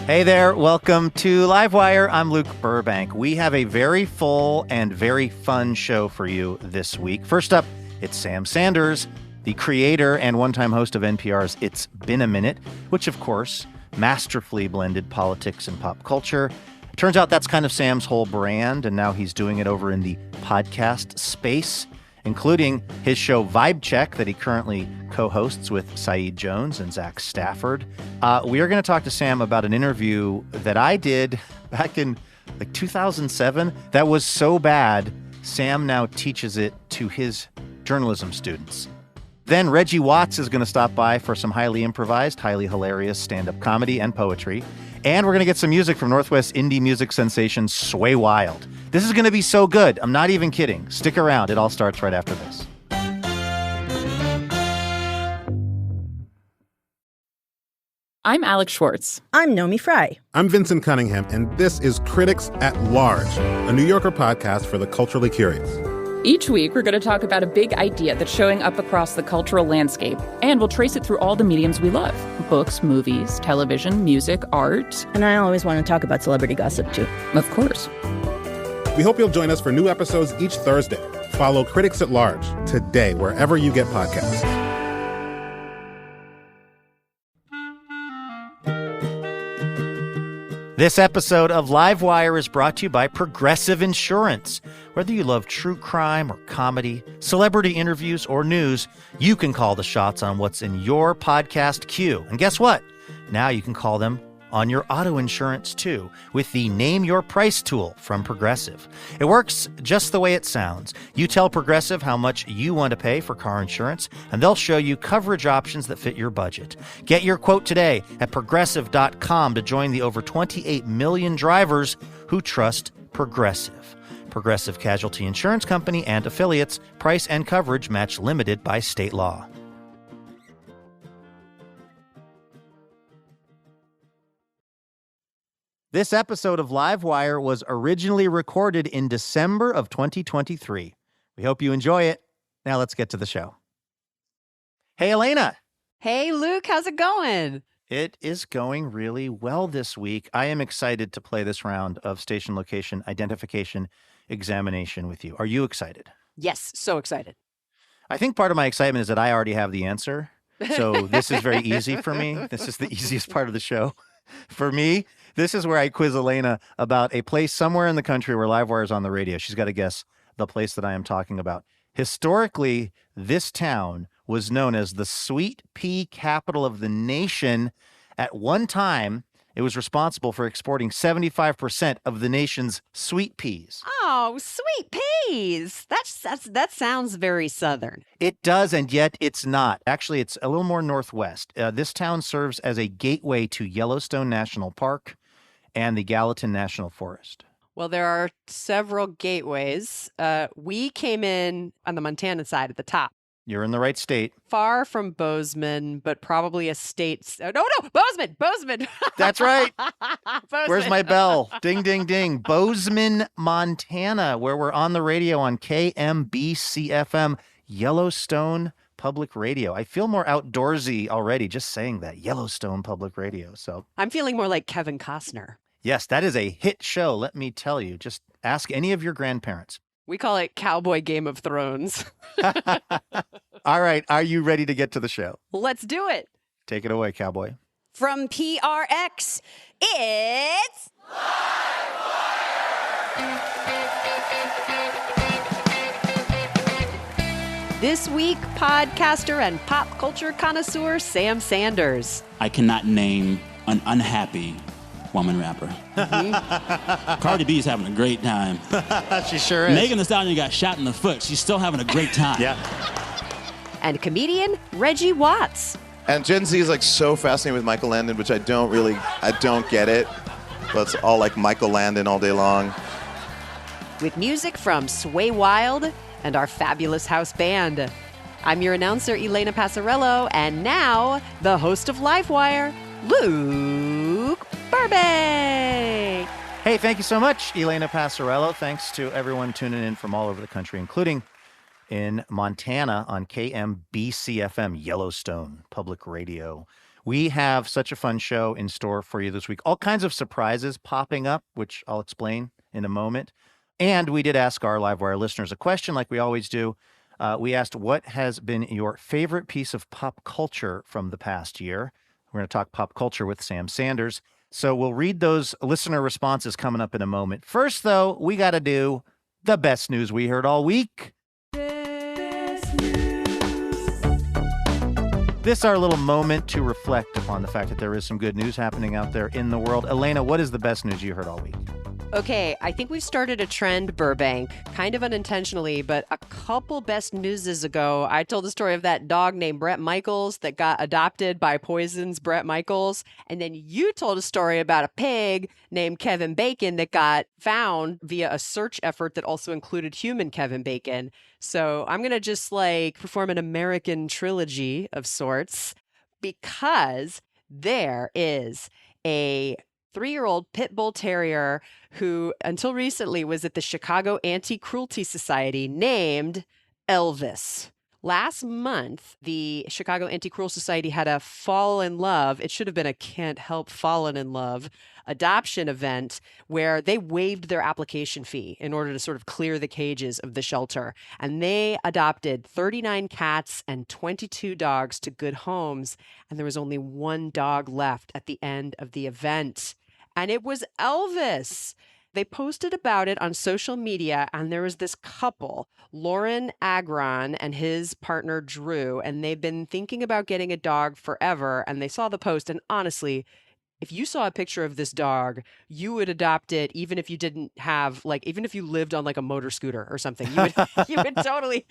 Hey there, welcome to Livewire. I'm Luke Burbank. We have a very full and very fun show for you this week. First up, it's Sam Sanders, the creator and one-time host of NPR's It's Been a Minute, which, of course, masterfully blended politics and pop culture. Turns out that's kind of Sam's whole brand, and now he's doing it over in the podcast space, including his show Vibe Check that he currently co-hosts with Saeed Jones and Zach Stafford. We are going to talk to Sam about an interview that I did back in 2007 that was so bad, Sam now teaches it to his journalism students. Then Reggie Watts is going to stop by for some highly improvised, highly hilarious stand-up comedy and poetry. And we're going to get some music from Northwest indie music sensation Sway Wild. This is going to be so good. I'm not even kidding. Stick around. It all starts right after this. I'm Alex Schwartz. I'm Nomi Fry. I'm Vincent Cunningham, and this is Critics at Large, a New Yorker podcast for the culturally curious. Each week, we're going to talk about a big idea that's showing up across the cultural landscape, and we'll trace it through all the mediums we love. Books, movies, television, music, art. And I always want to talk about celebrity gossip, too. Of course. We hope you'll join us for new episodes each Thursday. Follow Critics at Large today, wherever you get podcasts. This episode of Livewire is brought to you by Progressive Insurance. Whether you love true crime or comedy, celebrity interviews or news, you can call the shots on what's in your podcast queue. And guess what? Now you can call them on your auto insurance too with the Name Your Price tool from Progressive. It works just the way it sounds. You tell Progressive how much you want to pay for car insurance, and they'll show you coverage options that fit your budget. Get your quote today at Progressive.com to join the over 28 million drivers who trust Progressive. Progressive Casualty Insurance Company and affiliates. Price and coverage match limited by state law. This episode of Livewire was originally recorded in December of 2023. We hope you enjoy it. Now let's get to the show. Hey, Elena. Hey, Luke. How's it going? It is going really well this week. I am excited to play this round of station location identification examination with you. Are you excited? Yes, so excited. I think part of my excitement is that I already have the answer. So this is very easy for me. This is the easiest part of the show. For me, this is where I quiz Elena about a place somewhere in the country where Livewire is on the radio. She's got to guess the place that I am talking about. Historically, this town was known as the sweet pea capital of the nation. At one time, it was responsible for exporting 75% of the nation's sweet peas. Oh, sweet peas. That sounds very Southern. It does, and yet it's not. Actually, it's a little more northwest. This town serves as a gateway to Yellowstone National Park and the Gallatin National Forest. Well, there are several gateways. We came in on the Montana side at the top. You're in the right state. Far from Bozeman, but probably a state. No, Bozeman. That's right. Bozeman. Where's my bell? Ding, ding, ding. Bozeman, Montana, where we're on the radio on KMBC-FM, Yellowstone Public Radio. I feel more outdoorsy already just saying that. Yellowstone Public Radio. So I'm feeling more like Kevin Costner. Yes, that is a hit show, let me tell you. Just ask any of your grandparents. We call it Cowboy Game of Thrones. All right. Are you ready to get to the show? Let's do it. Take it away, cowboy. From PRX, it's This week, podcaster and pop culture connoisseur Sam Sanders. I cannot name an unhappy woman rapper. Cardi B's having a great time. She sure is. Megan Thee Stallion got shot in the foot. She's still having a great time. Yeah. And comedian Reggie Watts. And Gen Z is like so fascinated with Michael Landon, which I don't get it. But it's all like Michael Landon all day long. With music from Sway Wild and our fabulous house band. I'm your announcer, Elena Passarello, and now the host of Livewire, Luke Burbank. Hey, thank you so much, Elena Passarello. Thanks to everyone tuning in from all over the country, including in Montana on KMBC-FM, Yellowstone Public Radio. We have such a fun show in store for you this week. All kinds of surprises popping up, which I'll explain in a moment. And we did ask our Livewire listeners a question like we always do. We asked, what has been your favorite piece of pop culture from the past year? We're going to talk pop culture with Sam Sanders. So we'll read those listener responses coming up in a moment. First, though, we got to do the best news we heard all week. This is our little moment to reflect upon the fact that there is some good news happening out there in the world. Elena, what is the best news you heard all week? Okay, I think we started a trend, Burbank, kind of unintentionally, but a couple best newses ago, I told the story of that dog named Bret Michaels that got adopted by Poison's Bret Michaels. And then you told a story about a pig named Kevin Bacon that got found via a search effort that also included human Kevin Bacon. So I'm going to just perform an American trilogy of sorts because there is a 3-year-old pit bull terrier who until recently was at the Chicago Anti-Cruelty Society named Elvis. Last month, the Chicago Anti-Cruelty Society had a fall in love. It should have been a can't help fallen in love adoption event where they waived their application fee in order to sort of clear the cages of the shelter. And they adopted 39 cats and 22 dogs to good homes. And there was only one dog left at the end of the event. And it was Elvis. They posted about it on social media, and there was this couple, Lauren Agron and his partner Drew, and they've been thinking about getting a dog forever, and they saw the post, and honestly, if you saw a picture of this dog, you would adopt it even if you didn't have, even if you lived on a motor scooter or something. You would totally.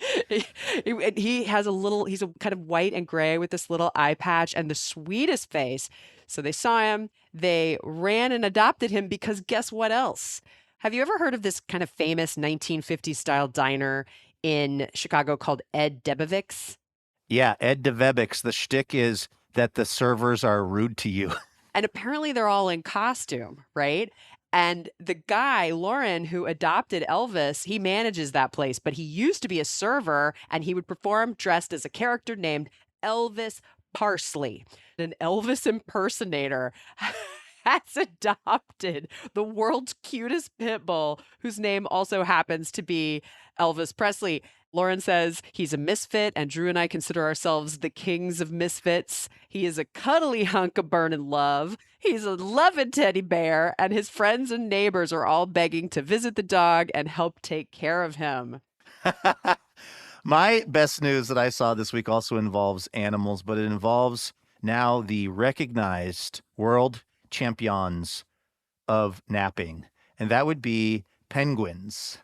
He has he's a kind of white and gray with this little eye patch and the sweetest face. So they saw him, they ran and adopted him because guess what else? Have you ever heard of this kind of famous 1950s style diner in Chicago called Ed Debevic's? Yeah, Ed Debevic's. The shtick is that the servers are rude to you. And apparently they're all in costume, right? And the guy, Lauren, who adopted Elvis, he manages that place, but he used to be a server and he would perform dressed as a character named Elvis Parsley. An Elvis impersonator has adopted the world's cutest pit bull, whose name also happens to be Elvis Presley. Lauren says he's a misfit, and Drew and I consider ourselves the kings of misfits. He is a cuddly hunk of burning love. He's a loving teddy bear, and his friends and neighbors are all begging to visit the dog and help take care of him. My best news that I saw this week also involves animals, but it involves now the recognized world champions of napping, and that would be penguins.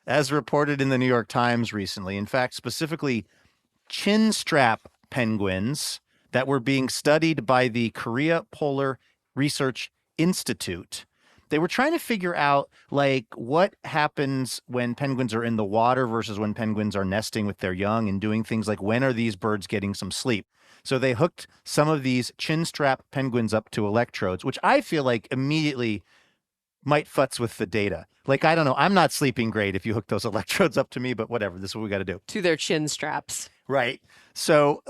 As reported in the New York Times recently, in fact, specifically chin strap penguins that were being studied by the Korea Polar Research Institute. They were trying to figure out what happens when penguins are in the water versus when penguins are nesting with their young and doing things like when are these birds getting some sleep. So they hooked some of these chin strap penguins up to electrodes, which I feel like immediately might futz with the data. I don't know. I'm not sleeping great if you hook those electrodes up to me, but whatever. This is what we got to do. To their chin straps. Right. So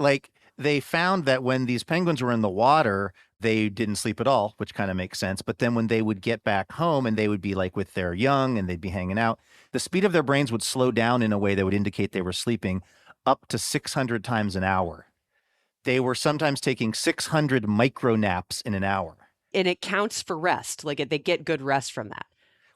they found that when these penguins were in the water, they didn't sleep at all, which kind of makes sense. But then when they would get back home and they would be with their young and they'd be hanging out, the speed of their brains would slow down in a way that would indicate they were sleeping up to 600 times an hour. They were sometimes taking 600 micro naps in an hour. And it counts for rest. They get good rest from that.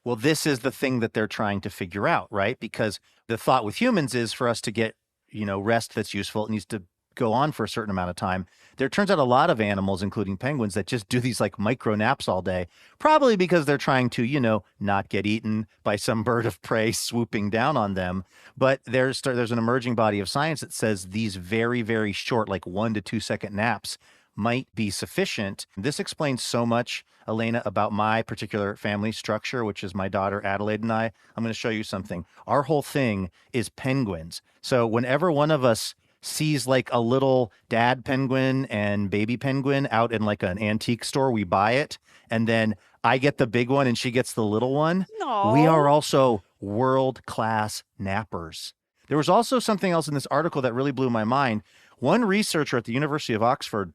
Well, this is the thing that they're trying to figure out, right? Because the thought with humans is for us to get, rest that's useful. It needs to go on for a certain amount of time. There turns out a lot of animals, including penguins, that just do these micro naps all day, probably because they're trying to, not get eaten by some bird of prey swooping down on them. But there's an emerging body of science that says these very, very short, 1 to 2 second naps might be sufficient. This explains so much, Elena, about my particular family structure, which is my daughter Adelaide and I. I'm going to show you something. Our whole thing is penguins. So whenever one of us sees a little dad penguin and baby penguin out in an antique store, we buy it. And then I get the big one and she gets the little one. Aww. We are also world-class nappers. There was also something else in this article that really blew my mind. One researcher at the University of Oxford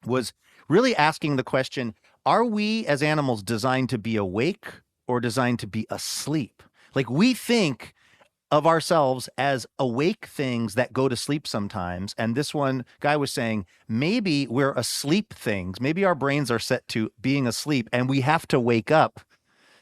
was really asking the question, are we as animals designed to be awake or designed to be asleep? Like, we think of ourselves as awake things that go to sleep sometimes. And this one guy was saying, maybe we're asleep things. Maybe our brains are set to being asleep and we have to wake up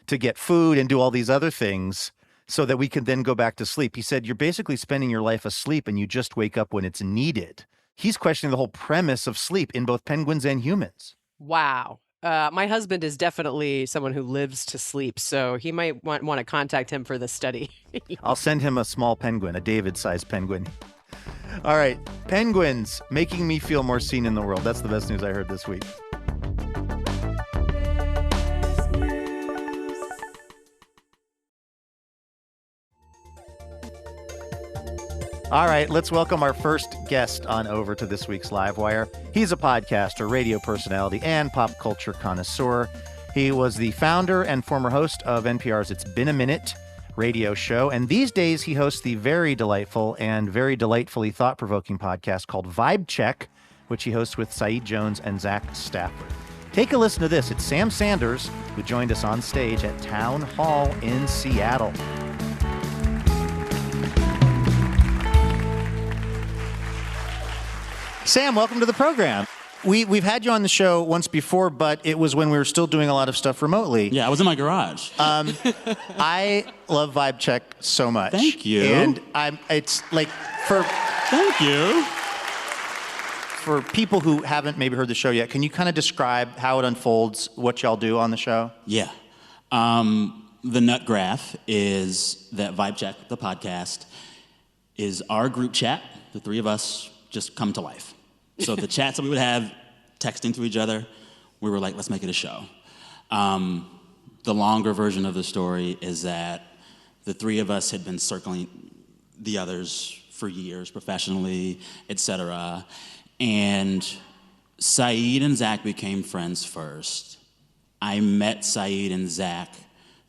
to get food and do all these other things so that we can then go back to sleep. He said, you're basically spending your life asleep and you just wake up when it's needed. He's questioning the whole premise of sleep in both penguins and humans. Wow. My husband is definitely someone who lives to sleep, so he might want to contact him for this study. I'll send him a small penguin, a David-sized penguin. All right, penguins making me feel more seen in the world. That's the best news I heard this week. All right, let's welcome our first guest on over to this week's Livewire. He's a podcaster, radio personality, and pop culture connoisseur. He was the founder and former host of NPR's It's Been a Minute radio show, and these days he hosts the very delightful and very delightfully thought-provoking podcast called Vibe Check, which he hosts with Saeed Jones and Zach Stafford. Take a listen to this. It's Sam Sanders, who joined us on stage at Town Hall in Seattle. Sam, welcome to the program. We've had you on the show once before, but it was when we were still doing a lot of stuff remotely. Yeah, I was in my garage. I love Vibe Check so much. Thank you. And it's like Thank you. For people who haven't maybe heard the show yet, can you kind of describe how it unfolds, what y'all do on the show? Yeah. The nut graph is that Vibe Check, the podcast, is our group chat. The three of us just come to life. So the chats that we would have texting to each other, we were like, let's make it a show. The longer version of the story is that the three of us had been circling the others for years, professionally, etc. And Saeed and Zach became friends first. I met Saeed and Zach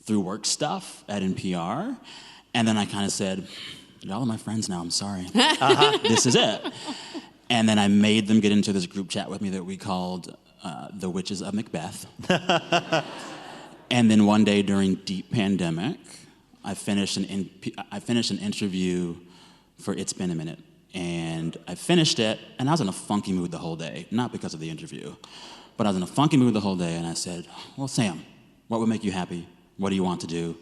through work stuff at NPR. And then I kind of said, y'all are my friends now, I'm sorry. This is it. And then I made them get into this group chat with me that we called The Witches of Macbeth. And then one day during deep pandemic, I finished an interview for It's Been a Minute. And I finished it, and I was in a funky mood the whole day. Not because of the interview, but I was in a funky mood the whole day, and I said, well, Sam, what would make you happy? What do you want to do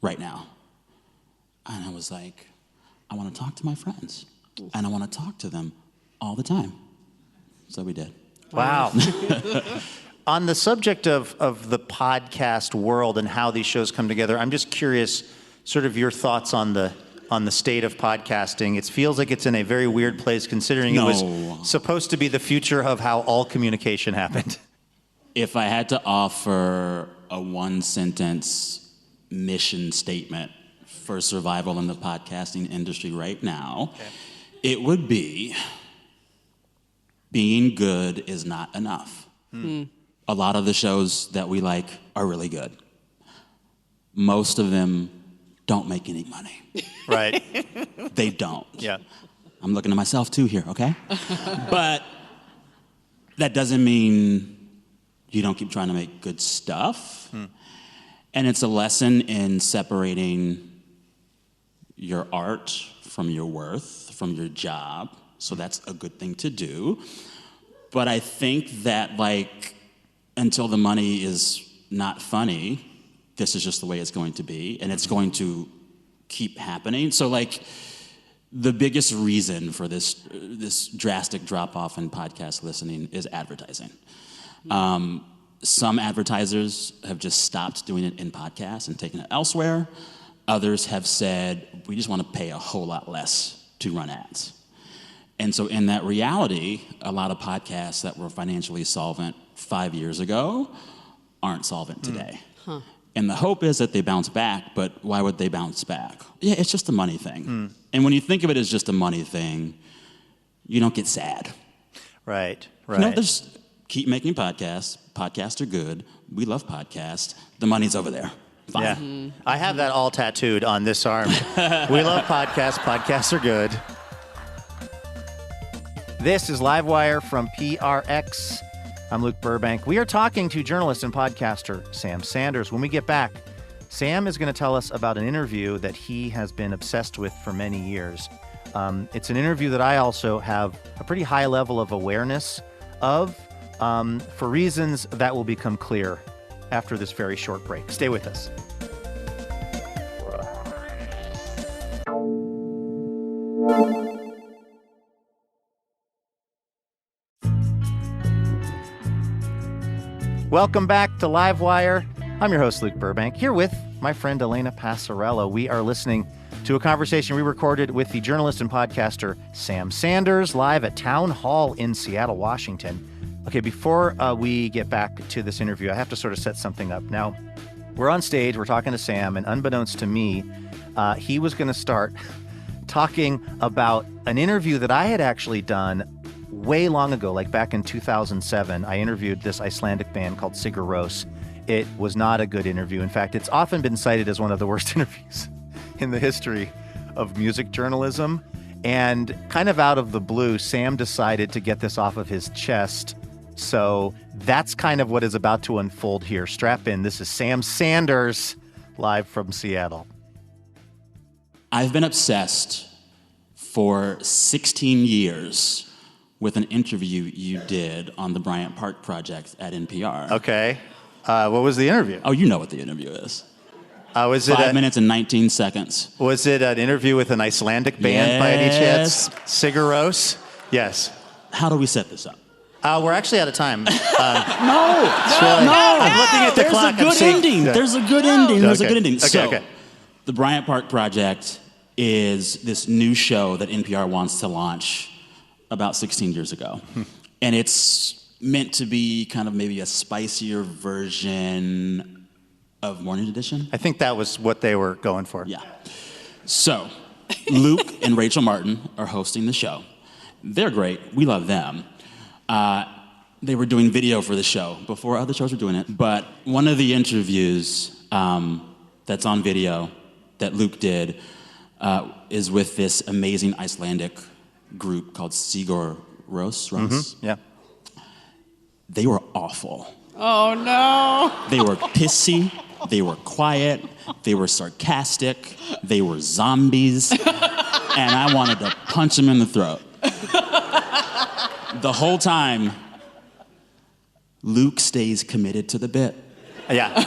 right now? And I was like, I want to talk to my friends. And I want to talk to them all the time. So we did. Wow. On the subject of the podcast world and how these shows come together, I'm just curious, sort of your thoughts on the state of podcasting. It feels like it's in a very weird place considering it was supposed to be the future of how all communication happened. If I had to offer a one-sentence mission statement for survival in the podcasting industry right now, it would be, being good is not enough. A lot of the shows that we like are really good. Most of them don't make any money. Right. They don't. Yeah. I'm looking at myself too here, okay? But that doesn't mean you don't keep trying to make good stuff. And it's a lesson in separating your art from your worth, from your job. So that's a good thing to do. But I think that, like, until the money is not funny, this is just the way it's going to be, and it's going to keep happening. So, like, the biggest reason for this drastic drop-off in podcast listening is advertising. Some advertisers have just stopped doing it in podcasts and taken it elsewhere. Others have said, we just want to pay a whole lot less to run ads. And so in that reality, a lot of podcasts that were financially solvent 5 years ago aren't solvent today. And the hope is that they bounce back, but why would they bounce back? Yeah, it's just a money thing. And when you think of it as just a money thing, you don't get sad. Right. You know, just keep making podcasts. Podcasts are good. We love podcasts. The money's over there. fine. Yeah. I have that all tattooed on this arm. We love podcasts. Podcasts are good. This is Livewire from PRX. I'm Luke Burbank. We are talking to journalist and podcaster Sam Sanders. When we get back, Sam is going to tell us about an interview that he has been obsessed with for many years. It's an interview that I also have a pretty high level of awareness of, for reasons that will become clear after this very short break. Stay with us. Welcome back to Livewire. I'm your host, Luke Burbank, here with my friend Elena Passarello. We are listening to a conversation we recorded with the journalist and podcaster Sam Sanders live at Town Hall in Seattle, Washington. Okay, before we get back to this interview, I have to sort of set something up. Now, we're on stage, we're talking to Sam, and unbeknownst to me, he was going to start talking about an interview that I had actually done way long ago, like back in 2007. I interviewed this Icelandic band called Sigur Rós. It was not a good interview. In fact, it's often been cited as one of the worst interviews in the history of music journalism. And kind of out of the blue, Sam decided to get this off of his chest. So that's kind of what is about to unfold here. Strap in. This is Sam Sanders, live from Seattle. I've been obsessed for 16 years with an interview you did on the Bryant Park Project at NPR. Okay. What was the interview? Oh, you know what the interview is. Was it 5 minutes and 19 seconds. Was it an interview with an Icelandic band by any chance? Sigur Rós? Yes. How do we set this up? We're actually out of time. No. I'm looking at the clock. There's a good ending. There's a good ending. There's a good ending. Okay. The Bryant Park Project is this new show that NPR wants to launch about 16 years ago. And it's meant to be kind of maybe a spicier version of Morning Edition. I think that was what they were going for. Yeah. So, Luke and Rachel Martin are hosting the show. They're great. We love them. They were doing video for the show before other shows were doing it. But one of the interviews that's on video that Luke did is with this amazing Icelandic group called Sigur Rós. Mm-hmm. Yeah. They were awful. Oh, no. They were pissy. They were quiet. They were sarcastic. They were zombies. And I wanted to punch them in the throat. The whole time, Luke stays committed to the bit. Yeah.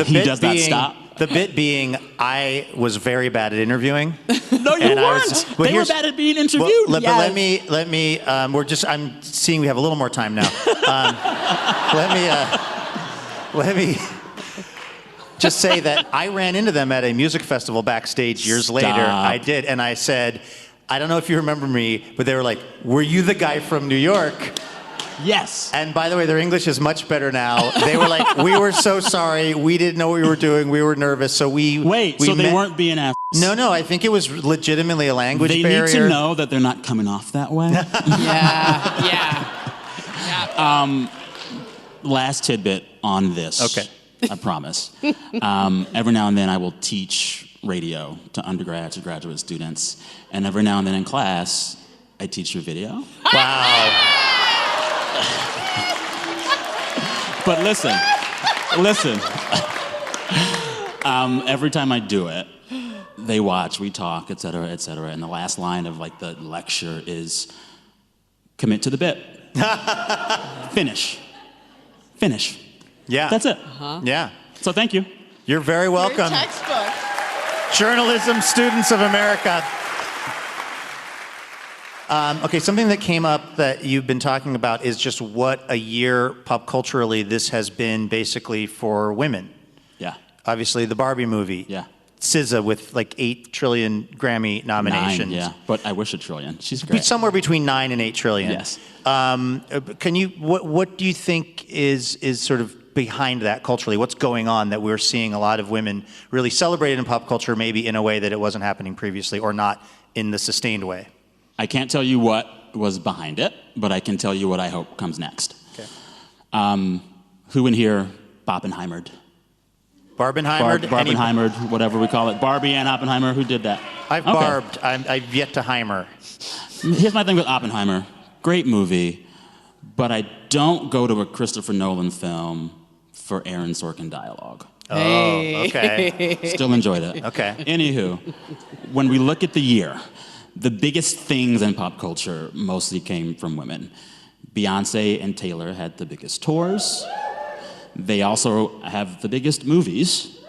He does not stop. The bit being, I was very bad at interviewing. No, you weren't. They were bad at being interviewed. But let me. I'm seeing we have a little more time now. Let me just say that I ran into them at a music festival backstage years later. I did, and I said, I don't know if you remember me, but they were like, "Were you the guy from New York?" Yes. And by the way, their English is much better now. They were like, "We were so sorry. We didn't know what we were doing. We were nervous, so we they weren't being assholes. No. I think it was legitimately a language barrier. They need to know that they're not coming off that way. Yeah. Last tidbit on this. Okay. I promise. Every now and then I will teach radio to undergrads or graduate students. And every now and then in class, I teach you video. Wow. But listen. Every time I do it, they watch, we talk, et cetera, and the last line of like the lecture is, commit to the bit. Finish. Yeah. That's it. Yeah. So thank you. You're very welcome. Your textbook. Journalism students of America. Okay, something that came up that you've been talking about is just what a year pop culturally this has been basically for women. Yeah. Obviously, the Barbie movie. Yeah. SZA with like 8 trillion Grammy nominations. 9, yeah. But I wish a trillion. She's great. Somewhere between 9 and 8 trillion. Yes. What do you think is sort of behind that culturally? What's going on that we're seeing a lot of women really celebrated in pop culture, maybe in a way that it wasn't happening previously, or not in the sustained way? I can't tell you what was behind it, but I can tell you what I hope comes next. Okay. Who in here Oppenheimered? Barbenheimer, whatever we call it. Barbie and Oppenheimer. Who did that? I've barbed. I've yet to Heimer. Here's my thing with Oppenheimer. Great movie, but I don't go to a Christopher Nolan film for Aaron Sorkin dialogue. Oh, okay. Still enjoyed it. Okay. Anywho, when we look at the year, the biggest things in pop culture mostly came from women. Beyonce and Taylor had the biggest tours. They also have the biggest movies.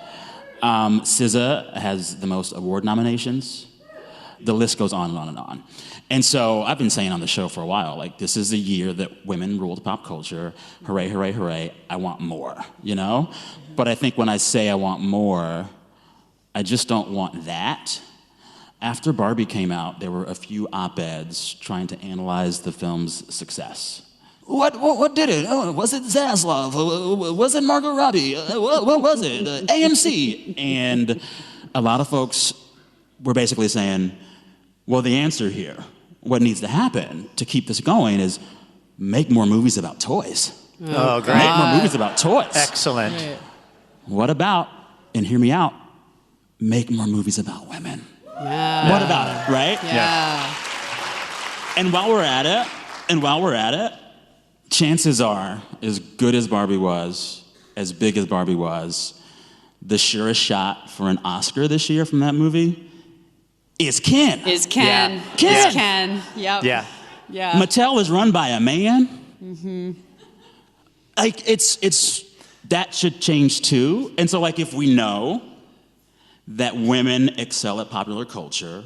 SZA has the most award nominations. The list goes on and on and on. And so I've been saying on the show for a while, like, this is the year that women ruled pop culture. Hooray, hooray, hooray. I want more, you know? But I think when I say I want more, I just don't want that. After Barbie came out, there were a few op-eds trying to analyze the film's success. What did it? Oh, was it Zaslav? Was it Margot Robbie? What was it? AMC? And a lot of folks were basically saying, well, the answer here, what needs to happen to keep this going is make more movies about toys. Oh, great. Make more movies about toys. Excellent. Right. What about, and hear me out, make more movies about women? Yeah. What about it, right? Yeah. And while we're at it, chances are, as good as Barbie was, as big as Barbie was, the surest shot for an Oscar this year from that movie is Ken. Is Ken. Yeah. Ken. Is Ken. Yep. Yeah. Yeah. Mattel is run by a man. Mm-hmm. Like, it's that should change too. And so, like, if we know that women excel at popular culture,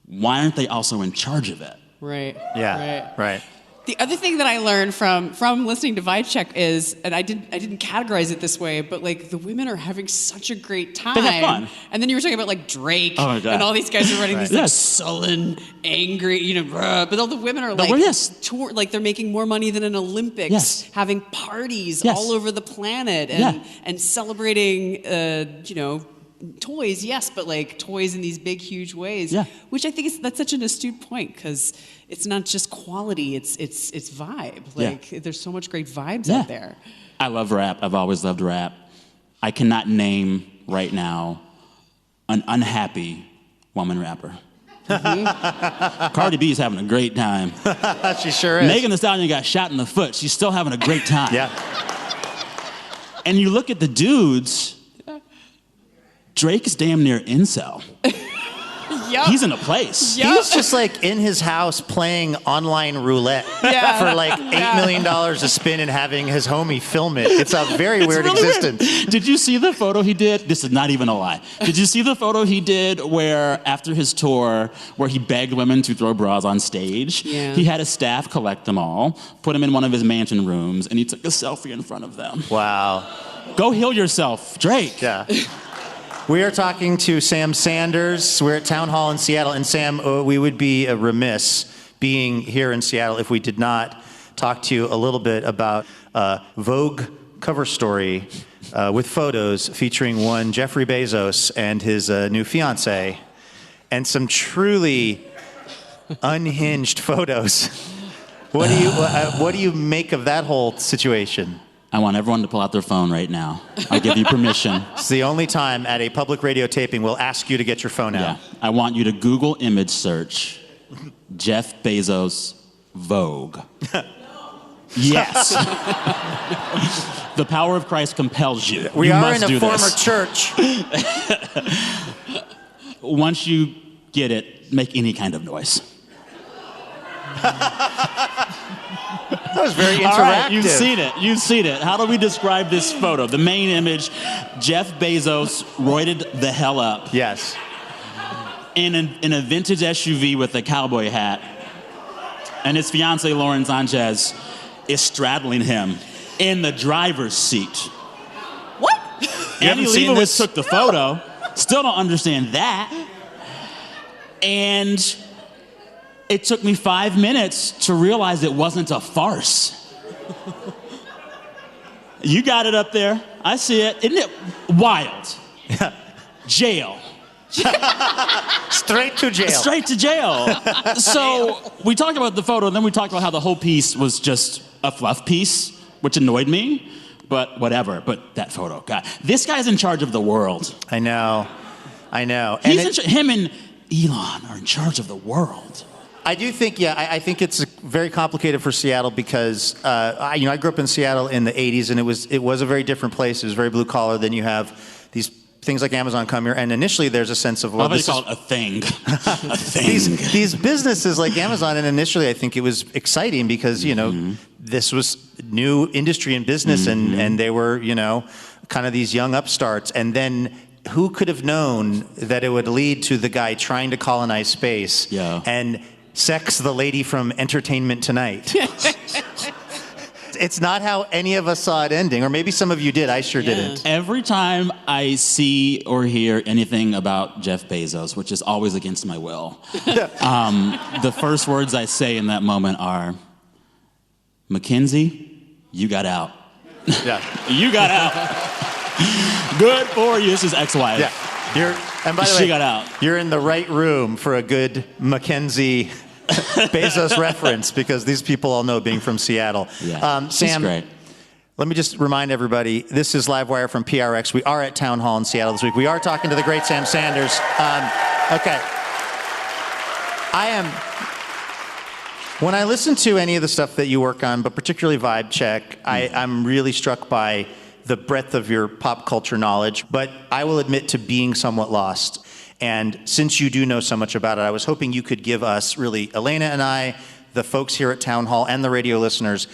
why aren't they also in charge of it? Right. Yeah. Right. The other thing that I learned from listening to Vibe Check is, and I didn't categorize it this way, but like the women are having such a great time. They have fun. And then you were talking about like Drake, Oh my God. and all these guys are running Right. these like Yes. sullen, angry, but all the women are like yes. tour, like they're making more money than an Olympics, Yes. having parties Yes. all over the planet, Yeah. and celebrating, toys, yes, but like toys in these big, huge ways. Yeah. Which I think that's such an astute point, because it's not just quality; it's vibe. Like there's so much great vibes out there. I love rap. I've always loved rap. I cannot name right now an unhappy woman rapper. Mm-hmm. Cardi B is having a great time. She sure is. Megan Thee Stallion got shot in the foot. She's still having a great time. Yeah. And you look at the dudes. Drake is damn near incel. Yep. He's in a place. Yep. He's just like in his house playing online roulette for like $8 million a spin and having his homie film it. It's a very weird really existence. Weird. Did you see the photo he did? This is not even a lie. Did you see the photo he did where after his tour, where he begged women to throw bras on stage? Yeah. He had his staff collect them all, put them in one of his mansion rooms, and he took a selfie in front of them. Wow. Go heal yourself, Drake. Yeah. We are talking to Sam Sanders. We're at Town Hall in Seattle. And Sam, we would be remiss being here in Seattle if we did not talk to you a little bit about Vogue cover story with photos featuring one Jeffrey Bezos and his new fiancée, and some truly unhinged photos. What do you make of that whole situation? I want everyone to pull out their phone right now. I'll give you permission. It's the only time at a public radio taping we'll ask you to get your phone out. Yeah. I want you to Google image search Jeff Bezos Vogue. Yes. The power of Christ compels you. We You are must in a do former this. church. Once you get it, make any kind of noise. That was very interactive. All right, you've seen it. You've seen it. How do we describe this photo? The main image, Jeff Bezos roided the hell up. Yes. In a vintage SUV with a cowboy hat. And his fiancée, Lauren Sanchez, is straddling him in the driver's seat. What? Annie haven't seen Leibovitz this? took the photo. Still don't understand that. And it took me 5 minutes to realize it wasn't a farce. You got it up there. I see it. Isn't it wild? Jail. Straight to jail. Straight to jail. So we talked about the photo, and then we talked about how the whole piece was just a fluff piece, which annoyed me. but whatever. But that photo, God, this guy's in charge of the world. I know. Him and Elon are in charge of the world. I do think, I think it's very complicated for Seattle because, I grew up in Seattle in the 80s, and it was a very different place. It was very blue collar. Then you have these things like Amazon come here, and initially there's a sense of, well, this is called a thing. A thing. These businesses like Amazon, and initially I think it was exciting because, this was new industry and business, and they were, kind of these young upstarts. And then who could have known that it would lead to the guy trying to colonize space and sex the lady from Entertainment Tonight? It's not how any of us saw it ending, or maybe some of you did. I sure didn't. Every time I see or hear anything about Jeff Bezos, which is always against my will, the first words I say in that moment are, Mackenzie, you got out. Yeah. You got out. Good for you. This is ex-wife. Yeah. And by the way, she got out. You're in the right room for a good Mackenzie Bezos reference, because these people all know, being from Seattle. Yeah. Sam, great. Let me just remind everybody, this is Livewire from PRX. We are at Town Hall in Seattle this week. We are talking to the great Sam Sanders. Okay. When I listen to any of the stuff that you work on, but particularly Vibe Check, I'm really struck by the breadth of your pop culture knowledge, but I will admit to being somewhat lost. And since you do know so much about it, I was hoping you could give us, really, Elena and I, the folks here at Town Hall, and the radio listeners,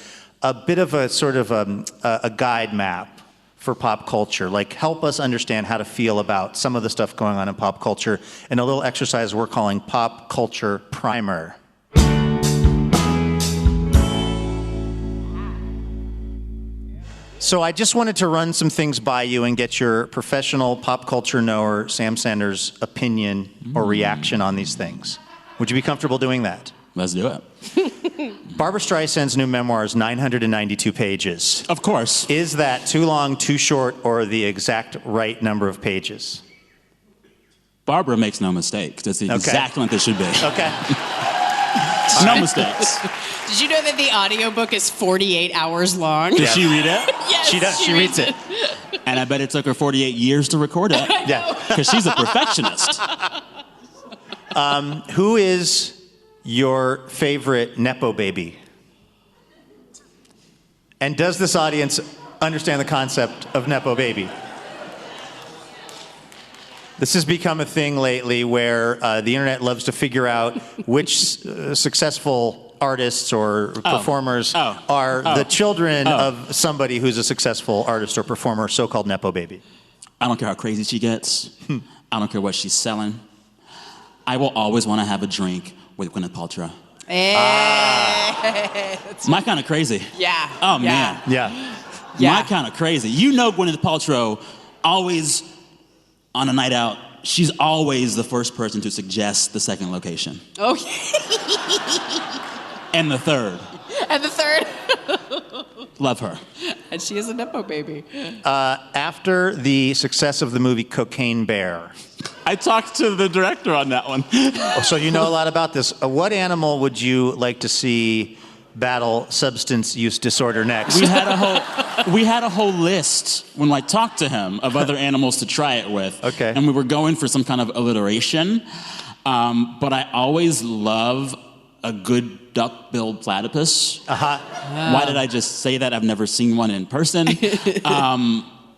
a bit of a sort of a guide map for pop culture. Like, help us understand how to feel about some of the stuff going on in pop culture in a little exercise we're calling Pop Culture Primer. So I just wanted to run some things by you and get your professional pop culture knower, Sam Sanders' opinion or reaction on these things. Would you be comfortable doing that? Let's do it. Barbra Streisand's new memoir is 992 pages. Of course. Is that too long, too short, or the exact right number of pages? Barbara makes no mistakes. That's the exact length it should be. Okay. No mistakes. Did you know that the audiobook is 48 hours long? Did she read it? Yes, she does. She reads it. And I bet it took her 48 years to record it. Yeah. Because she's a perfectionist. Who is your favorite nepobaby? And does this audience understand the concept of nepobaby? This has become a thing lately where the internet loves to figure out which successful artists or performers are the children of somebody who's a successful artist or performer, so-called nepobaby. I don't care how crazy she gets. I don't care what she's selling. I will always want to have a drink with Gwyneth Paltrow. My kind of crazy. Yeah. Oh, man. Yeah. My kind of crazy. You know Gwyneth Paltrow always, on a night out, she's always the first person to suggest the second location. And the third. Love her. And she is a nepo baby. After the success of the movie Cocaine Bear. I talked to the director on that one. So you know a lot about this. What animal would you like to see battle substance use disorder next? We had a whole list when I talked to him of other animals to try it with. Okay. And we were going for some kind of alliteration. But I always love a good duck-billed platypus. Why did I just say that? I've never seen one in person.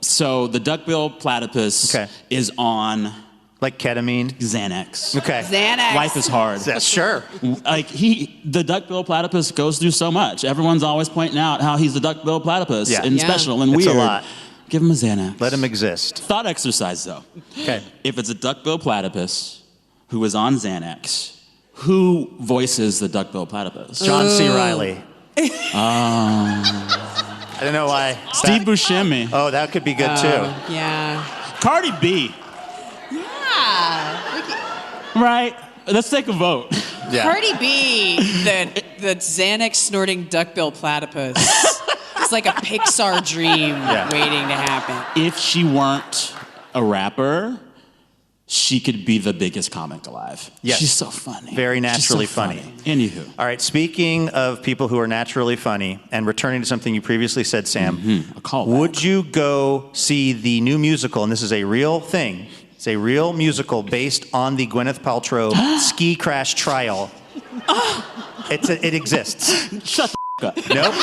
So the duck-billed platypus is on... Like ketamine? Xanax. Okay. Xanax. Life is hard. Yeah, sure. Like the duck-billed platypus goes through so much. Everyone's always pointing out how he's the duck-billed platypus and special and it's weird. A lot. Give him a Xanax. Let him exist. Thought exercise, though. Okay. If it's a duck-billed platypus who is on Xanax, who voices the duck-billed platypus? John C. Reilly. I don't know why. Steve Buscemi. Oh, that could be good, too. Yeah. Cardi B. Right. Let's take a vote. Yeah. Cardi B, the Xanax snorting duckbill platypus. It's like a Pixar dream waiting to happen. If she weren't a rapper, she could be the biggest comic alive. Yes. She's so funny. Very naturally She's so funny. Anywho. All right, speaking of people who are naturally funny and returning to something you previously said, Sam, a callback. Would you go see the new musical, and this is a real thing, it's a real musical based on the Gwyneth Paltrow ski crash trial. It exists. Shut the up. Nope.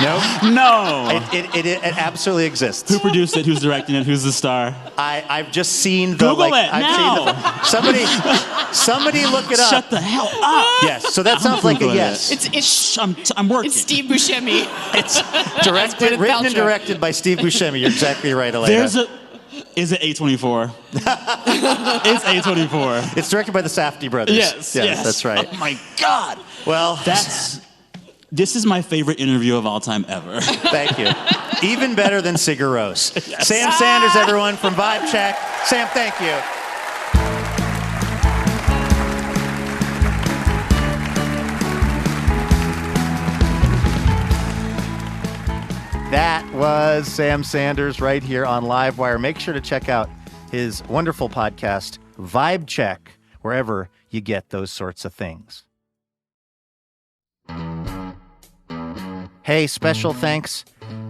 Nope. No. It absolutely exists. Who produced it? Who's directing it? Who's the star? I've just seen the Google it I've now. Somebody look it up. Shut the hell up. Yes. So that sounds like a yes. I'm working. It's Steve Buscemi. It's written and directed by Steve Buscemi. You're exactly right, Elena. Is it A24? It's A24. It's directed by the Safdie brothers. Yes, that's right. Oh my God. Well, this is my favorite interview of all time ever. Thank you. Even better than Sigur Rós. Yes. Sam Sanders, everyone, from Vibe Check. Sam, thank you. That was Sam Sanders right here on Livewire. Make sure to check out his wonderful podcast, Vibe Check, wherever you get those sorts of things. Hey, special thanks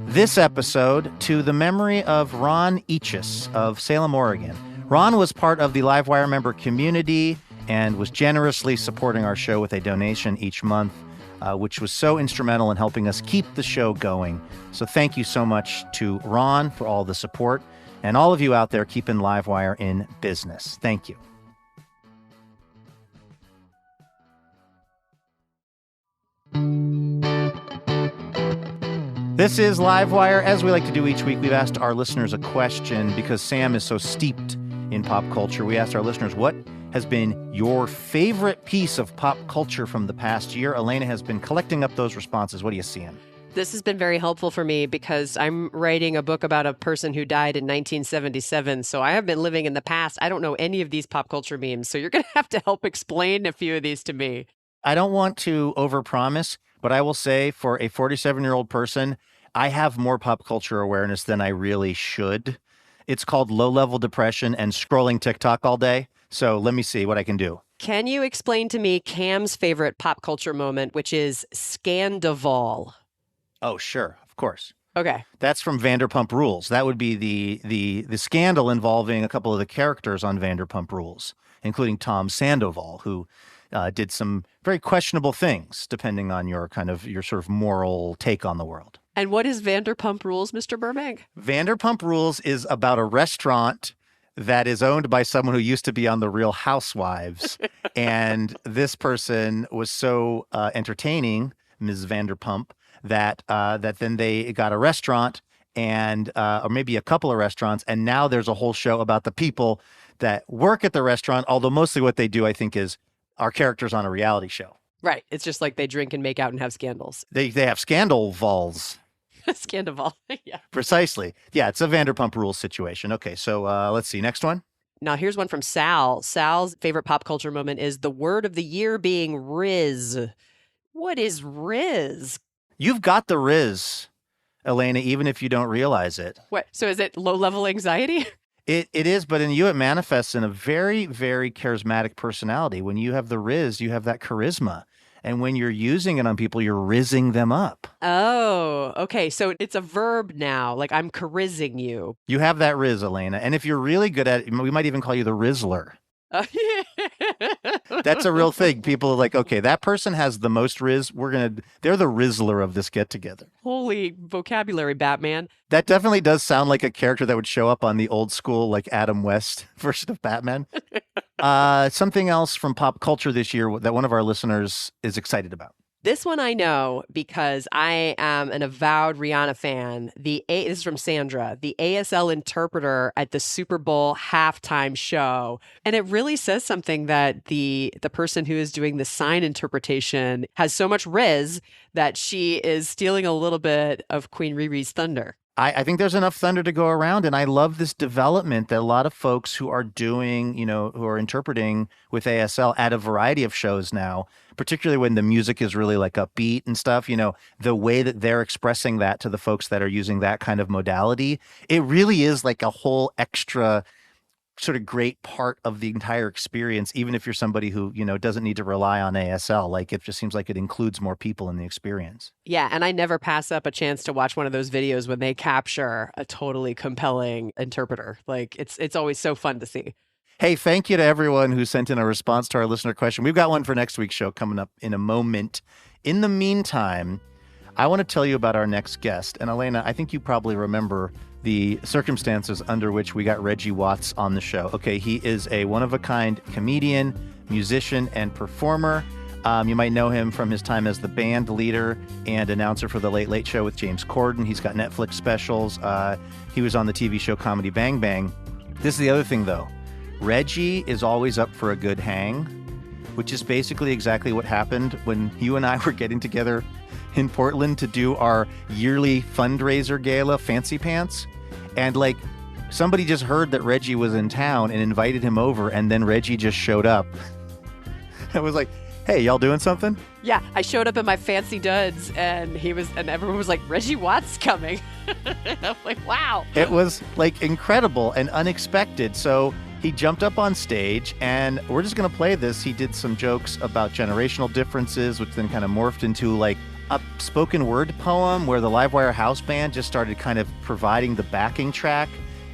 this episode to the memory of Ron Eachus of Salem, Oregon. Ron was part of the Livewire member community and was generously supporting our show with a donation each month, which was so instrumental in helping us keep the show going. So thank you so much to Ron for all the support, and all of you out there keeping Livewire in business. Thank you. This is Livewire. As we like to do each week, we've asked our listeners a question because Sam is so steeped in pop culture. We asked our listeners, what has been your favorite piece of pop culture from the past year? Elena has been collecting up those responses. What are you seeing? This has been very helpful for me because I'm writing a book about a person who died in 1977. So I have been living in the past. I don't know any of these pop culture memes. So you're going to have to help explain a few of these to me. I don't want to overpromise, but I will say for a 47-year-old person, I have more pop culture awareness than I really should. It's called low-level depression and scrolling TikTok all day. So let me see what I can do. Can you explain to me Cam's favorite pop culture moment, which is Scandival? Oh, sure. Of course. Okay. That's from Vanderpump Rules. That would be the scandal involving a couple of the characters on Vanderpump Rules, including Tom Sandoval, who did some very questionable things, depending on your sort of moral take on the world. And what is Vanderpump Rules, Mr. Burbank? Vanderpump Rules is about a restaurant that is owned by someone who used to be on The Real Housewives. And this person was so entertaining, Ms. Vanderpump, that then they got a restaurant and or maybe a couple of restaurants. And now there's a whole show about the people that work at the restaurant, although mostly what they do, I think, is are characters on a reality show. Right. It's just like they drink and make out and have scandals. They have scandal vols. Scandival. Yeah. Precisely. Yeah, it's a Vanderpump Rules situation. Okay, so let's see. Next one. Now, here's one from Sal. Sal's favorite pop culture moment is the word of the year being Riz. What is Riz? You've got the Riz, Elena, even if you don't realize it. What? So is it low-level anxiety? It is, but in you, it manifests in a very, very charismatic personality. When you have the Riz, you have that charisma. And when you're using it on people, you're rizzing them up. Oh, okay. So it's a verb now. Like I'm charizzing you. You have that Riz, Elena. And if you're really good at it, we might even call you the Rizzler. That's a real thing. People are like, okay, that person has the most Riz. They're the Rizzler of this get-together. Holy vocabulary, Batman. That definitely does sound like a character that would show up on the old school, like Adam West version of Batman. Something else from pop culture this year that one of our listeners is excited about. This one I know because I am an avowed Rihanna fan. This is from Sandra, the ASL interpreter at the Super Bowl halftime show. And it really says something that the person who is doing the sign interpretation has so much riz that she is stealing a little bit of Queen Riri's thunder. I think there's enough thunder to go around, and I love this development that a lot of folks who are doing, who are interpreting with ASL at a variety of shows now, particularly when the music is really like upbeat and stuff, the way that they're expressing that to the folks that are using that kind of modality, it really is like a whole extra sort of great part of the entire experience, even if you're somebody who, doesn't need to rely on ASL. Like, it just seems like it includes more people in the experience. Yeah, and I never pass up a chance to watch one of those videos when they capture a totally compelling interpreter. Like, it's always so fun to see. Hey, thank you to everyone who sent in a response to our listener question. We've got one for next week's show coming up in a moment. In the meantime, I want to tell you about our next guest. And Elena, I think you probably remember the circumstances under which we got Reggie Watts on the show. Okay, he is a one-of-a-kind comedian, musician, and performer. You might know him from his time as the band leader and announcer for The Late Late Show with James Corden. He's got Netflix specials. He was on the TV show Comedy Bang Bang. This is the other thing, though. Reggie is always up for a good hang, which is basically exactly what happened when you and I were getting together in Portland to do our yearly fundraiser gala, Fancy Pants. And somebody just heard that Reggie was in town and invited him over, and then Reggie just showed up. I was like, hey, y'all doing something? Yeah, I showed up in my fancy duds, and everyone was like, Reggie Watts coming. I'm like, wow. It was incredible and unexpected. So he jumped up on stage, and we're just going to play this. He did some jokes about generational differences, which then kind of morphed into a spoken word poem where the Livewire house band just started kind of providing the backing track.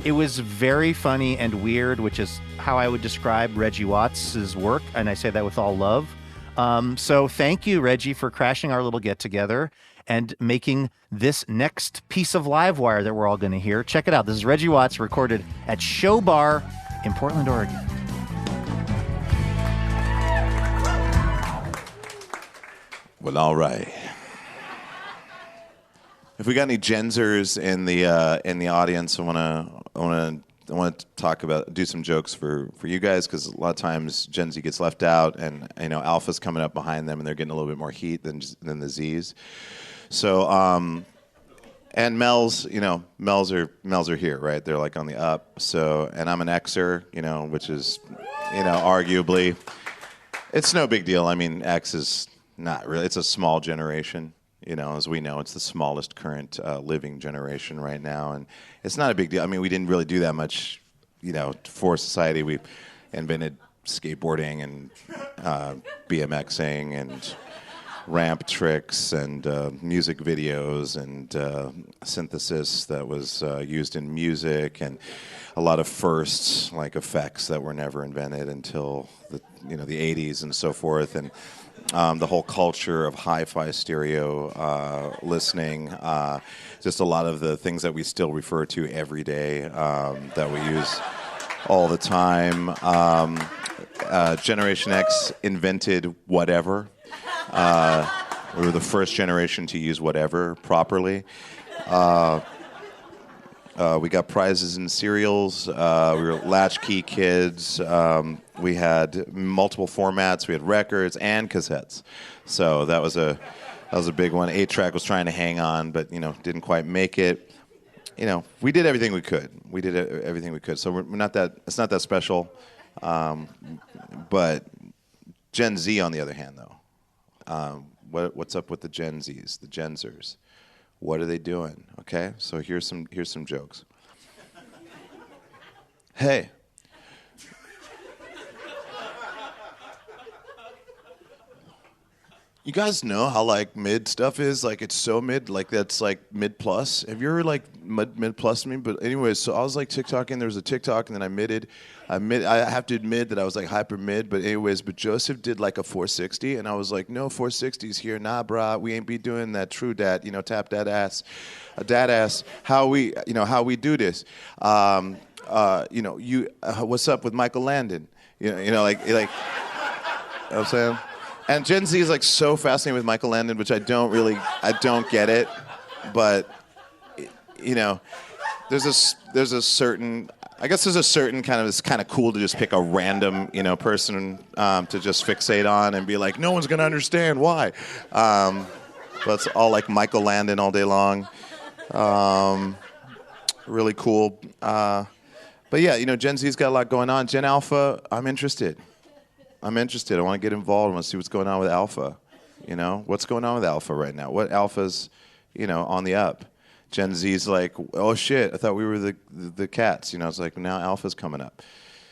It was very funny and weird, which is how I would describe Reggie Watts' work, and I say that with all love. So thank you, Reggie, for crashing our little get-together and making this next piece of Livewire that we're all going to hear. Check it out. This is Reggie Watts, recorded at Show Bar in Portland, Oregon. Well, all right. If we got any Gen Zers in the audience, I want to do some jokes for you guys, because a lot of times Gen Z gets left out, and Alpha's coming up behind them, and they're getting a little bit more heat than the Zs. So and Mel's are here, right? They're on the up. So, and I'm an Xer, which is arguably, it's no big deal. I mean, X is not really. It's a small generation. As we know, it's the smallest current living generation right now, and it's not a big deal. I mean, we didn't really do that much, for society. We invented skateboarding and BMXing and ramp tricks and music videos and synthesis that was used in music, and a lot of firsts, like effects that were never invented until the 80s and so forth, and the whole culture of hi-fi stereo listening, just a lot of the things that we still refer to every day that we use all the time. Generation X invented whatever. We were the first generation to use whatever properly. We got prizes in cereals. We were latchkey kids. We had multiple formats. We had records and cassettes. So that was a big one. 8-track was trying to hang on, but didn't quite make it. We did everything we could. Everything we could. So we're not that. It's not that special. But Gen Z, on the other hand, though, what's up with the Gen Zs, the Gen Zers? What are they doing? Okay, so here's some jokes. Hey. You guys know how mid stuff is? It's so mid, that's mid plus. Have you ever mid plus me? But anyways, so I was TikToking. There was a TikTok, and then I have to admit that I was hyper mid. But anyways, Joseph did a 460, and I was no 460s here, nah, brah. We ain't be doing that. True dat, tap that ass, dat ass. How we do this? What's up with Michael Landon? You know what I'm saying? And Gen Z is so fascinated with Michael Landon, which I don't get it, but there's a certain kind of, it's kind of cool to just pick a random person to just fixate on and be no one's gonna understand why, but it's all Michael Landon all day long, really cool, but yeah, Gen Z's got a lot going on. Gen Alpha, I'm interested. I want to get involved. I want to see what's going on with Alpha. What's going on with Alpha right now? What Alpha's, on the up? Gen Z's oh shit, I thought we were the cats. It's now Alpha's coming up.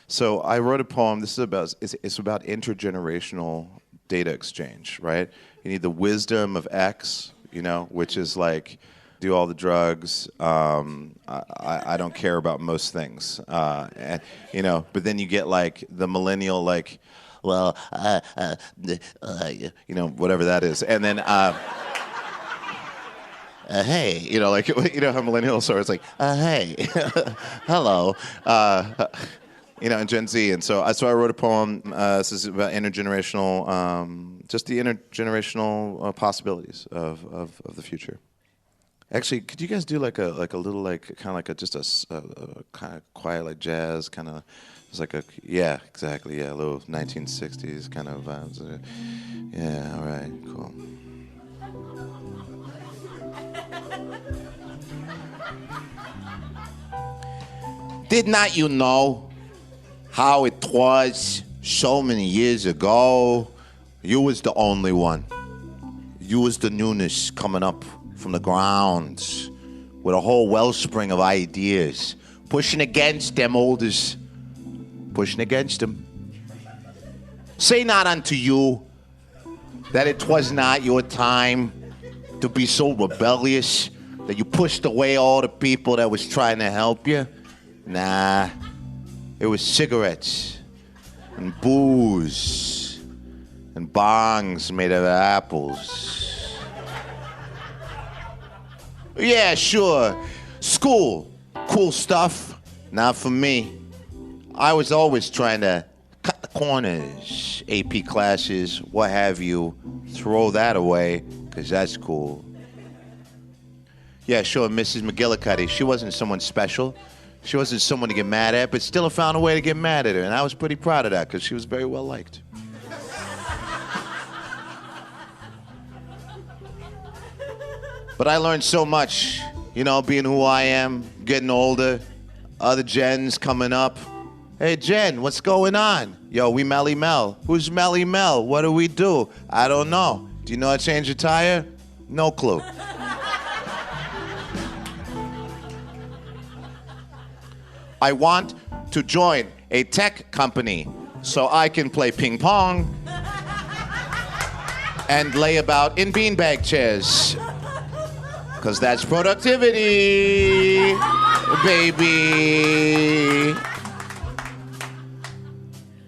So I wrote a poem. This is about it's about intergenerational data exchange, right? You need the wisdom of X, which is like do all the drugs. I don't care about most things, and, But then you get like the millennial, like, well, whatever that is, and then. Hey, how millennials are. It's like, hey, hello, and Gen Z. And so I wrote a poem. This is about intergenerational, just the intergenerational possibilities of the future. Actually, could you guys do like a little kind of just a kind of quiet like jazz kind of? It's like a exactly a little 1960s kind of vibes. Yeah, all right, cool. Did not you know how it was so many years ago? You was the only one. You was the newness coming up from the ground with a whole wellspring of ideas, pushing against them olders, pushing against them. Say not unto you that it was not your time to be so rebellious that you pushed away all the people that was trying to help you. Nah, it was cigarettes and booze and bongs made of apples. Yeah, sure. School, cool stuff. Not for me. I was always trying to cut the corners, AP classes, what have you. Throw that away, because that's cool. Yeah, sure, Mrs. McGillicuddy. She wasn't someone special. She wasn't someone to get mad at, but still I found a way to get mad at her, and I was pretty proud of that because she was very well liked. But I learned so much, being who I am, getting older, other gens coming up. Hey, Jen, what's going on? Yo, we Melly Mel. Who's Melly Mel? What do we do? I don't know. Do you know how to change a tire? No clue. I want to join a tech company so I can play ping pong and lay about in beanbag chairs. Because that's productivity, baby.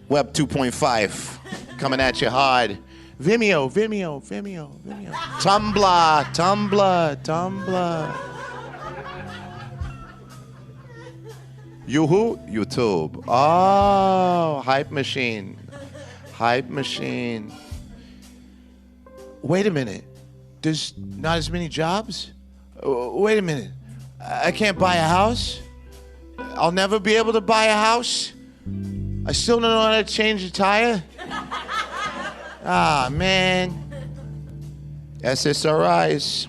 Web 2.5 coming at you hard. Vimeo. Tumblr. Yoo-hoo? YouTube. Oh, hype machine. Wait a minute. There's not as many jobs? Wait a minute. I can't buy a house? I'll never be able to buy a house? I still don't know how to change a tire? Ah, man. SSRIs.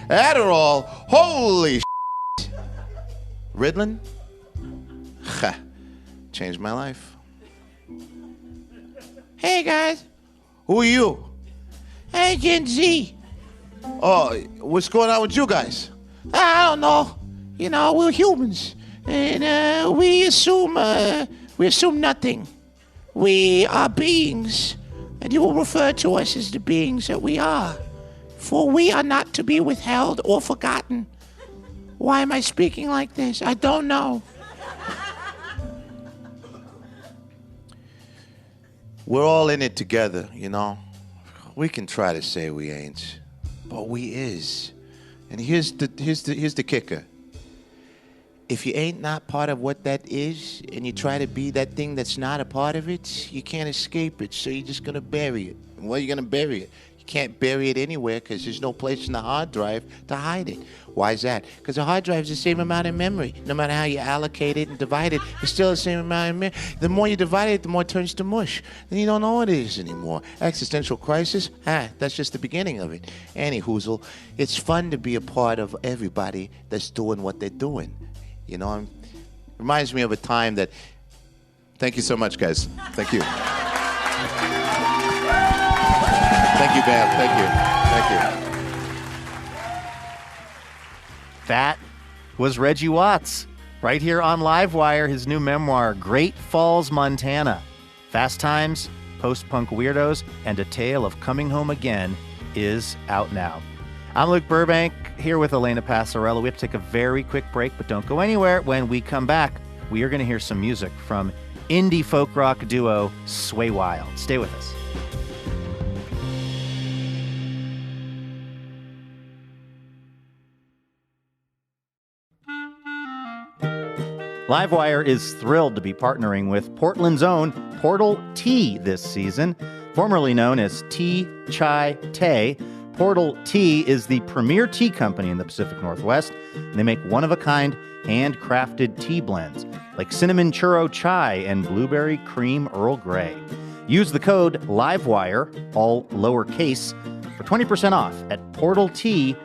Adderall. Holy shit. Ritalin? Ha. Changed my life. Hey, guys. Who are you? Hey, Gen Z. Oh, what's going on with you guys? I don't know. We're humans. And we assume nothing. We are beings. And you will refer to us as the beings that we are. For we are not to be withheld or forgotten. Why am I speaking like this? I don't know. We're all in it together, We can try to say we ain't, but we is. And here's the kicker. If you ain't not part of what that is, and you try to be that thing that's not a part of it, you can't escape it, so you're just going to bury it. And where are you going to bury it? You can't bury it anywhere because there's no place in the hard drive to hide it. Why is that? Because the hard drive is the same amount of memory. No matter how you allocate it and divide it, it's still the same amount of memory. The more you divide it, the more it turns to mush. Then you don't know what it is anymore. Existential crisis? That's just the beginning of it. Anywhoozle, it's fun to be a part of everybody that's doing what they're doing. Reminds me of a time that... Thank you so much, guys. Thank you. Thank you, Bam. Thank you. That was Reggie Watts, right here on Livewire, his new memoir, Great Falls, Montana. Fast Times, Post-Punk Weirdos, and A Tale of Coming Home Again is out now. I'm Luke Burbank, here with Elena Passarello. We have to take a very quick break, but don't go anywhere. When we come back, we are going to hear some music from indie folk rock duo Sway Wild. Stay with us. Livewire is thrilled to be partnering with Portland's own Portal Tea this season. Formerly known as Tea Chai Tay, Portal Tea is the premier tea company in the Pacific Northwest. And they make one-of-a-kind, handcrafted tea blends like cinnamon churro chai and blueberry cream Earl Grey. Use the code LIVEWIRE, all lowercase, for 20% off at portaltea.co.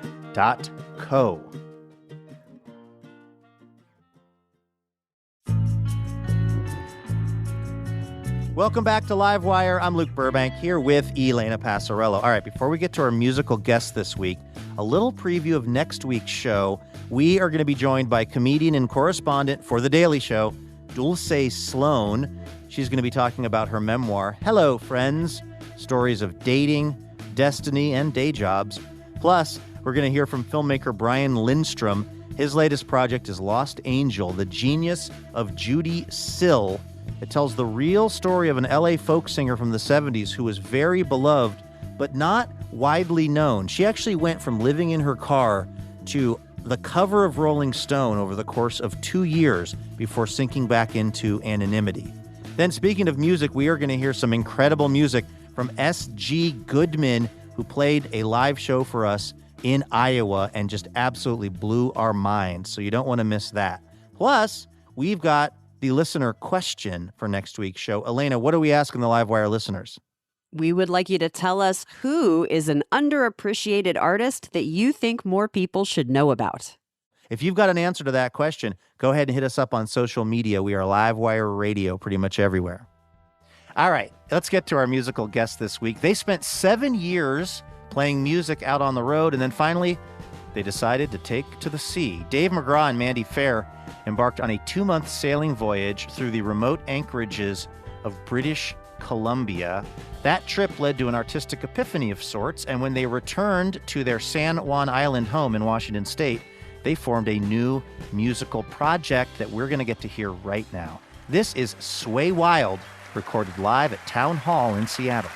Welcome back to Livewire. I'm Luke Burbank here with Elena Passarello. All right, before we get to our musical guest this week, a little preview of next week's show. We are going to be joined by comedian and correspondent for The Daily Show, Dulce Sloan. She's going to be talking about her memoir, Hello, Friends, stories of dating, destiny, and day jobs. Plus, we're going to hear from filmmaker Brian Lindstrom. His latest project is Lost Angel, the genius of Judy Sill. It tells the real story of an LA folk singer from the 70s who was very beloved, but not widely known. She actually went from living in her car to the cover of Rolling Stone over the course of 2 years before sinking back into anonymity. Then, speaking of music, we are going to hear some incredible music from S.G. Goodman, who played a live show for us in Iowa and just absolutely blew our minds. So you don't want to miss that. Plus, we've got the listener question for next week's show. Elena, what are we asking the Livewire listeners? We would like you to tell us who is an underappreciated artist that you think more people should know about. If you've got an answer to that question, go ahead and hit us up on social media. We are Livewire Radio pretty much everywhere. All right, let's get to our musical guest this week. They spent 7 years playing music out on the road, and then finally, they decided to take to the sea. Dave McGraw and Mandy Fair embarked on a 2-month sailing voyage through the remote anchorages of British Columbia. That trip led to an artistic epiphany of sorts, and when they returned to their San Juan Island home in Washington State, they formed a new musical project that we're going to get to hear right now. This is Sway Wild, recorded live at Town Hall in Seattle.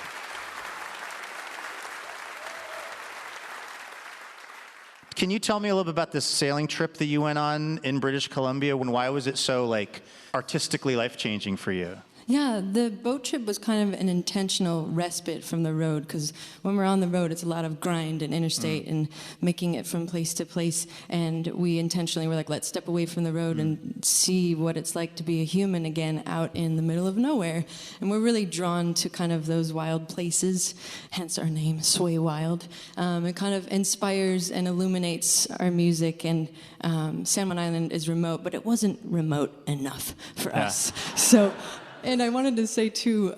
Can you tell me a little bit about this sailing trip that you went on in British Columbia? Why was it so artistically life-changing for you? Yeah, the boat trip was kind of an intentional respite from the road, because when we're on the road, it's a lot of grind and interstate and making it from place to place. And we intentionally were like, let's step away from the road and see what it's like to be a human again out in the middle of nowhere. And we're really drawn to kind of those wild places, hence our name, Sway Wild. It kind of inspires and illuminates our music. And San Juan Island is remote, but it wasn't remote enough for us. So. And I wanted to say, too,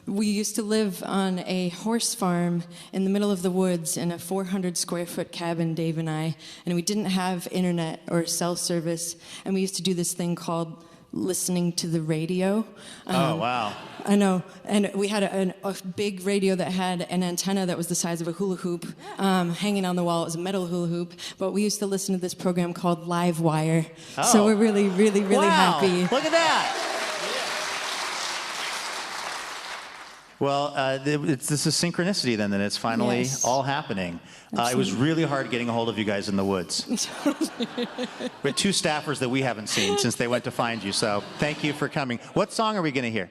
we used to live on a horse farm in the middle of the woods in a 400-square-foot cabin, Dave and I, and we didn't have internet or cell service, and we used to do this thing called listening to the radio. Oh, wow. I know. And we had a big radio that had an antenna that was the size of a hula hoop hanging on the wall. It was a metal hula hoop. But we used to listen to this program called Livewire. Oh. So we're really, really, really happy. Look at that. Well, this is synchronicity then, that it's finally all happening. It was really hard getting a hold of you guys in the woods. We had 2 staffers that we haven't seen since they went to find you, so thank you for coming. What song are we going to hear?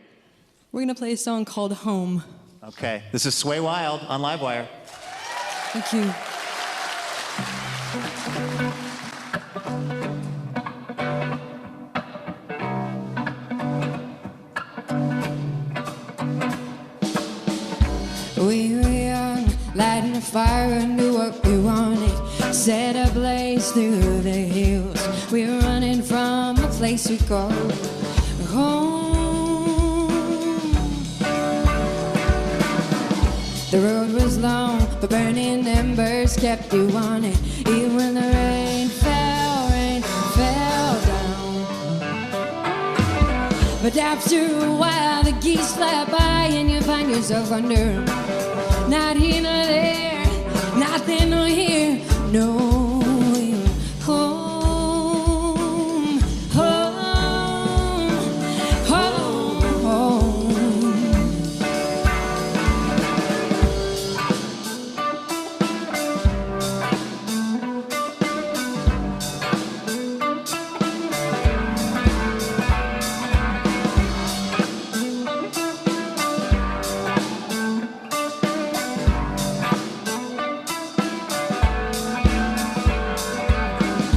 We're going to play a song called Home. Okay. This is Sway Wild on Livewire. Thank you. We were young, lighting a fire and knew what we wanted. Set ablaze through the hills. We were running from a place we called home. The road was long, but burning embers kept you on it. Even when the rain fell But after a while, the geese fly by and you find yourself under. Not here nor there, not there nor here. No, home, home, home, home.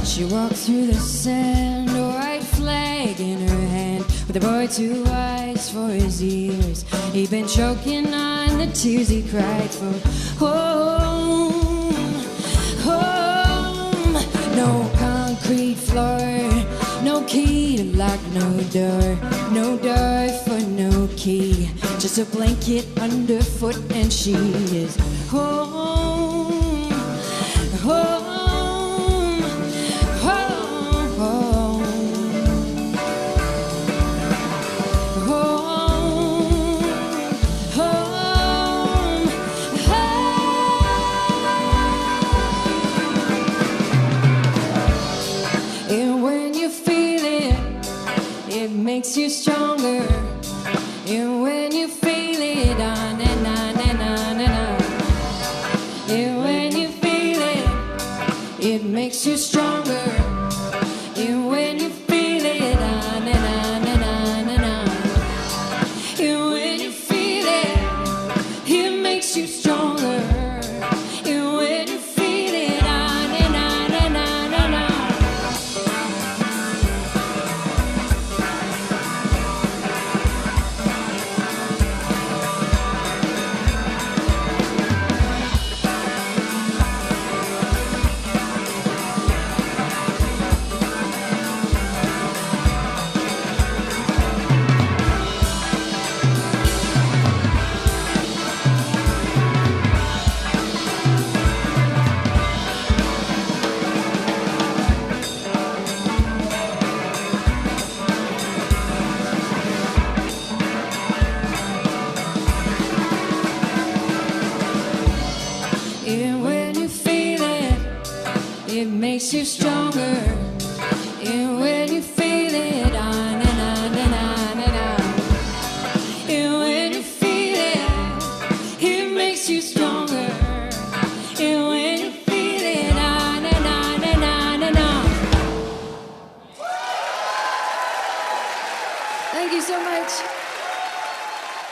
She walked through the sand, a white flag in her hand, with a boy 2 eyes for his ears. He'd been choking on the tears he cried for. Home, home. No concrete floor, no key to lock, no door for no key. Just a blanket underfoot and she is home, home. Makes you stronger, and when you feel it, on and on and on and on. And when you feel it, it makes you stronger, and when you feel it, on and on and on and on. And when you feel it, it makes you stronger, and when you feel it, on and on and on and on. And when you feel it, it makes you stronger. And when you feel it, on and on and on and on. And when you feel it, it makes you stronger. And when you feel it, on and on and on and on. Thank you so much.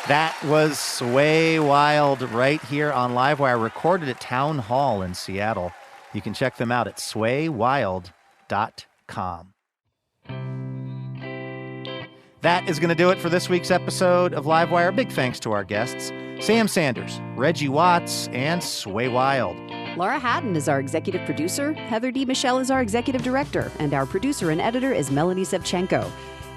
That was Sway Wild right here on Livewire, recorded at Town Hall in Seattle. You can check them out at swaywild.com. That is going to do it for this week's episode of Livewire. Big thanks to our guests, Sam Sanders, Reggie Watts, and Sway Wild. Laura Haddon is our executive producer. Heather D. Michelle is our executive director. And our producer and editor is Melanie Sevchenko.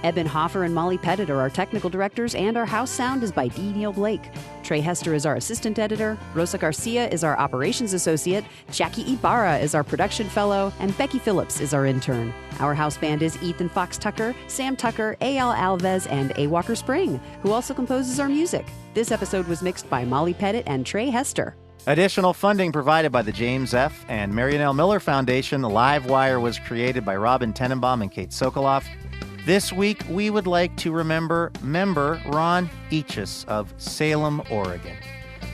Eben Hoffer and Molly Pettit are our technical directors, and our house sound is by D. Neil Blake. Trey Hester is our assistant editor. Rosa Garcia is our operations associate. Jackie Ibarra is our production fellow. And Becky Phillips is our intern. Our house band is Ethan Fox Tucker, Sam Tucker, A.L. Alves, and A. Walker Spring, who also composes our music. This episode was mixed by Molly Pettit and Trey Hester. Additional funding provided by the James F. and Marion L. Miller Foundation. The Livewire was created by Robin Tenenbaum and Kate Sokoloff. This week, we would like to remember member Ron Eachus of Salem, Oregon.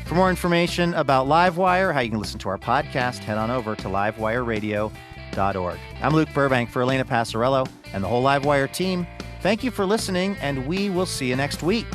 For more information about Livewire, how you can listen to our podcast, head on over to livewireradio.org. I'm Luke Burbank for Elena Passarello and the whole Livewire team. Thank you for listening, and we will see you next week.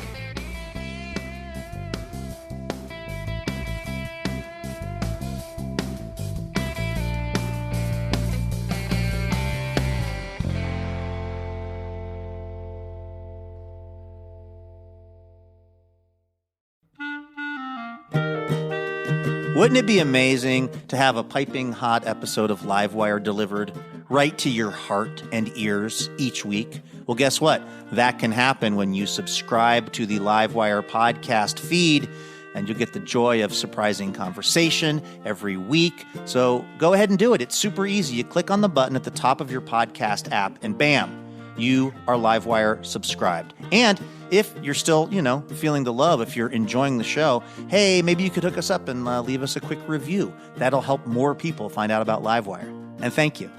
Wouldn't it be amazing to have a piping hot episode of Livewire delivered right to your heart and ears each week? Well, guess what? That can happen when you subscribe to the Livewire podcast feed, and you'll get the joy of surprising conversation every week. So go ahead and do it. It's super easy. You click on the button at the top of your podcast app, and bam, you are Livewire subscribed. And if you're still, feeling the love, if you're enjoying the show, hey, maybe you could hook us up and leave us a quick review. That'll help more people find out about Livewire. And thank you